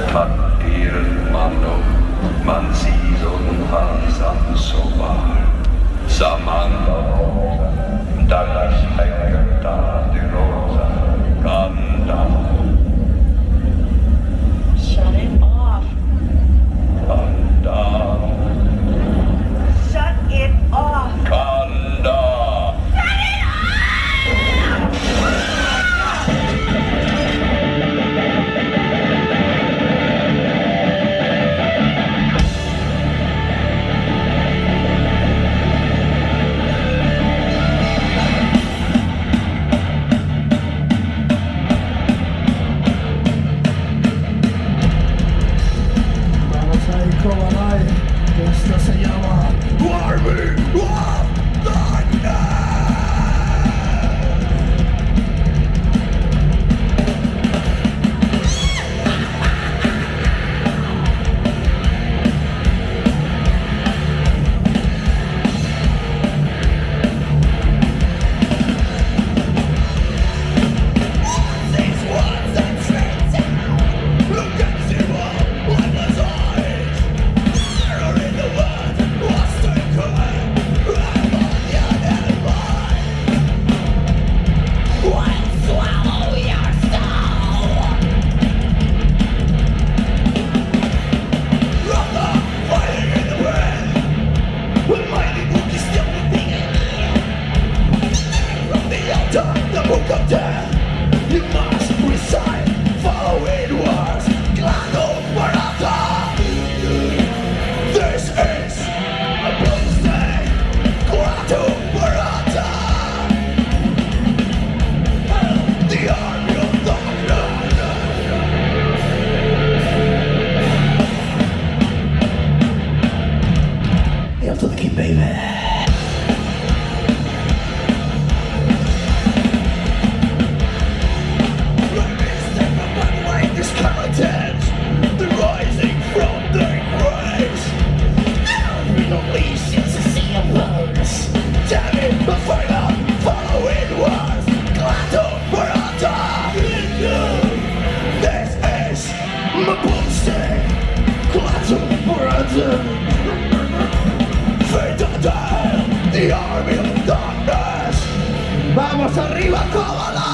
Takdiren man season hansan sobar. Samanda dalas häkkerta di rosa kanda. Shut it off. Kanda. Shut it off. Kanda. Vamos a ir como hay. Esto se llama Army of Thunder. The book of death, you must recite following words. Glado Barata. This is a birthday. Glado Barata. The army of darkness. Hail to the king, baby. Skeletons, they're rising from their graves. Releases a sea of bones. Damn it, the final following words. Glado Barata. This is my boomstick. Glado Barata. Fate of death, the army of darkness. Vamos arriba, Kovalai.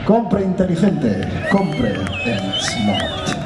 Compre inteligente, compre en Smart.